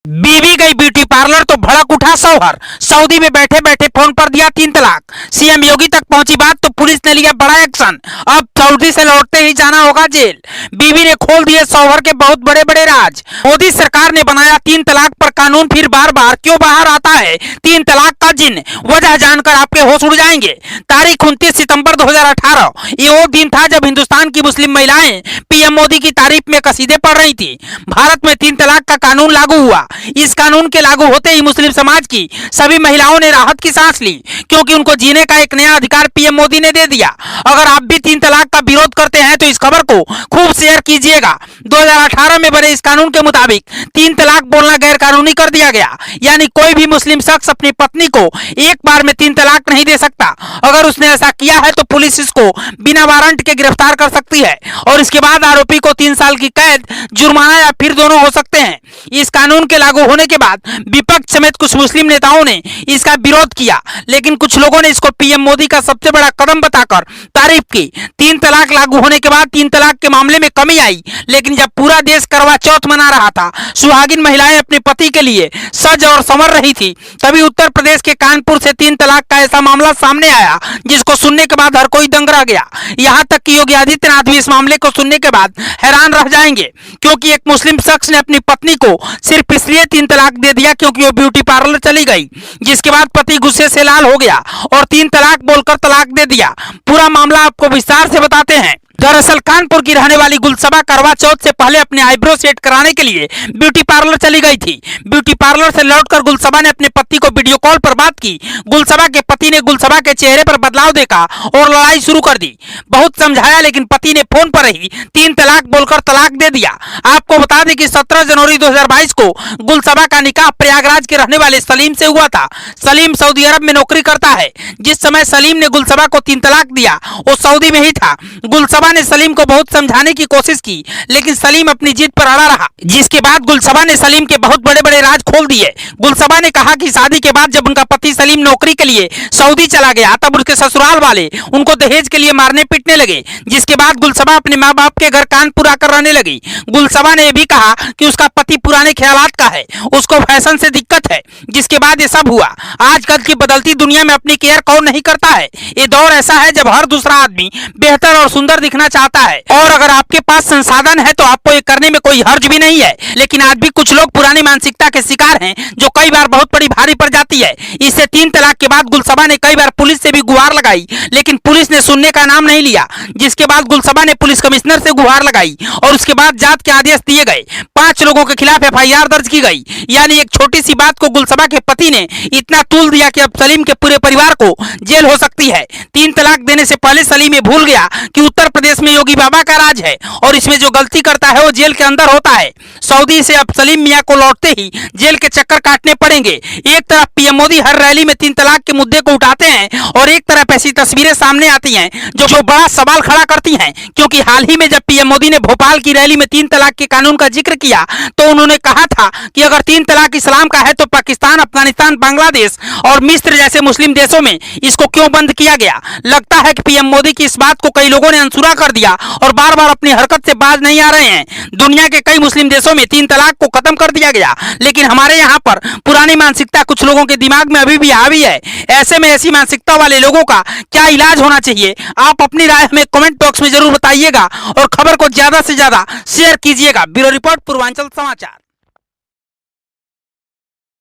बीवी गई beauty parlour तो भड़क उठा शौहर। सऊदी में बैठे बैठे फोन पर दिया 3 तलाक। सीएम योगी तक पहुंची बात तो पुलिस ने लिया बड़ा एक्शन। अब सऊदी से लौटते ही जाना होगा जेल। बीवी ने खोल दिए शौहर के बहुत बड़े बड़े राज। मोदी सरकार ने बनाया 3 तलाक पर कानून, फिर बार बार क्यों बाहर आता है 3 तलाक का जिन? वजह जानकर आपके होश उड़ जाएंगे। तारीख 29 सितंबर 2018 ये वो दिन था जब हिंदुस्तान की मुस्लिम महिलाएं पीएम मोदी की तारीफ में कसीदे पढ़ रही थी। भारत में 3 तलाक का कानून लागू हुआ। इस कानून के लागू होते ही मुस्लिम समाज की सभी महिलाओं ने राहत की सांस ली, क्योंकि उनको जीने का एक नया अधिकार पीएम मोदी ने दे दिया। अगर आप भी 3 तलाक का विरोध करते हैं तो इस खबर को खूब शेयर कीजिएगा। 2018 में बने इस कानून के मुताबिक 3 तलाक बोलना गैर कानूनी कर दिया गया, यानी कोई भी मुस्लिम शख्स अपनी पत्नी को एक बार में 3 तलाक नहीं दे सकता। अगर उसने ऐसा किया है तो पुलिस इसको बिना वारंट के गिरफ्तार कर सकती है और इसके बाद आरोपी को 3 साल की कैद, जुर्माना या फिर दोनों हो सकते हैं। इस कानून के लागू होने के बाद विपक्ष समेत कुछ मुस्लिम नेताओं ने इसका विरोध किया, लेकिन कुछ लोगों ने इसको पीएम मोदी का सबसे बड़ा कदम बताकर तारीफ की। 3 तलाक लागू होने के बाद 3 तलाक के मामले में कमी आई, लेकिन जब पूरा देश करवा चौथ मना रहा था, सुहागिन महिलाएं अपने पति के लिए सज और संवर रही थी, तभी उत्तर प्रदेश के कानपुर से 3 तलाक का ऐसा मामला सामने आया जिसको सुनने के बाद हर कोई दंग रह गया। यहाँ तक कि योगी आदित्यनाथ भी इस मामले को सुनने के बाद हैरान रह जाएंगे, क्योंकि एक मुस्लिम शख्स ने अपनी पत्नी को सिर्फ इसलिए 3 तलाक दे दिया क्योंकि वो ब्यूटी पार्लर चली गई, जिसके बाद पति गुस्से से लाल हो गया और 3 तलाक बोलकर तलाक दे दिया। पूरा मामला आपको विस्तार से बताते हैं। दरअसल कानपुर की रहने वाली गुलसबा करवा चौथ से पहले अपने आईब्रो सेट कराने के लिए ब्यूटी पार्लर चली गई थी। ब्यूटी पार्लर से लौटकर गुलसबा ने अपने पति को वीडियो कॉल पर बात की। गुलसबा के पति ने गुलसबा के चेहरे पर बदलाव देखा और लड़ाई शुरू कर दी। बहुत समझाया, लेकिन पति ने फोन पर ही 3 तलाक बोलकर तलाक दे दिया। आपको बता दें कि 17 जनवरी 2022 को गुलसबा का निकाह प्रयागराज के रहने वाले सलीम से हुआ था। सलीम सऊदी अरब में नौकरी करता है। जिस समय सलीम ने गुलसबा को 3 तलाक दिया वो सऊदी में ही था। गुलसबा ने सलीम को बहुत समझाने की कोशिश की, लेकिन सलीम अपनी जिद पर अड़ा रहा, जिसके बाद गुलसबा ने सलीम के बहुत बड़े बड़े राज खोल दिए। गुलसबा ने कहा कि शादी के बाद जब उनका पति सलीम नौकरी के लिए सऊदी चला गया, तब उसके ससुराल वाले उनको दहेज के लिए मारने पीटने लगे, जिसके बाद गुलसबा अपने माँ बाप के घर कानपुर आकर रहने लगी। गुलसबा ने यह भी कहा कि उसका पति पुराने ख्यालात का है, उसको फैशन से दिक्कत है, जिसके बाद ये सब हुआ। आजकल की बदलती दुनिया में अपनी केयर कौन नहीं करता है। ये दौर ऐसा है जब हर दूसरा आदमी बेहतर और सुंदर दिखना चाहता है, और अगर आपके पास संसाधन है तो आपको ये करने में कोई हर्ज भी नहीं है। लेकिन आज भी कुछ लोग पुरानी मानसिकता के शिकार हैं, जो कई बार बहुत बड़ी भारी पड़ जाती है। इससे 3 तलाक के बाद गुलसबा ने कई बार पुलिस से भी गुहार लगाई, लेकिन पुलिस ने सुनने का नाम नहीं लिया, जिसके बाद गुलसबा ने पुलिस कमिश्नर से गुहार लगाई और उसके बाद जांच के आदेश दिए गए। 5 लोगों के खिलाफ FIR दर्ज की गई। यानी एक छोटी सी बात को गुलसबा के पति ने इतना तूल दिया कि अब सलीम के पूरे परिवार को जेल हो सकती है। 3 तलाक देने से पहले सलीम ये भूल गया कि उत्तर प्रदेश में योगी बाबा का राज है और इसमें जो गलती करता है वो जेल के अंदर होता है। सऊदी से अब सलीम मियां को लौटते ही जेल के चक्कर काटने पड़ेंगे। एक तरफ पीएम मोदी हर रैली में 3 तलाक के मुद्दे को उठाते हैं और एक तरफ ऐसी तस्वीरें सामने आती हैं जो बड़ा सवाल खड़ा करती हैं, क्योंकि हाल ही में जब पीएम मोदी ने भोपाल की रैली में 3 तलाक के कानून का जिक्र किया तो उन्होंने कहा था कि अगर 3 तलाक इस्लाम का है तो पाकिस्तान, अफगानिस्तान, बांग्लादेश और मिस्र जैसे मुस्लिम देशों में इसको क्यों बंद किया गया। लगता है कि पीएम मोदी की इस बात को कई लोगों ने अनसुना कर दिया और बार बार अपनी हरकत से बाज नहीं आ रहे हैं। दुनिया के कई मुस्लिम देशों में 3 तलाक को खत्म कर दिया गया, लेकिन हमारे यहाँ पर पुरानी मानसिकता कुछ लोगों के दिमाग में अभी भी हावी है। ऐसे में ऐसी मानसिकता वाले लोगों का क्या इलाज होना चाहिए? आप अपनी राय हमें कमेंट बॉक्स में जरूर बताइएगा और खबर को ज्यादा से ज्यादा शेयर कीजिएगा। ब्यूरो रिपोर्ट, पूर्वांचल समाचार।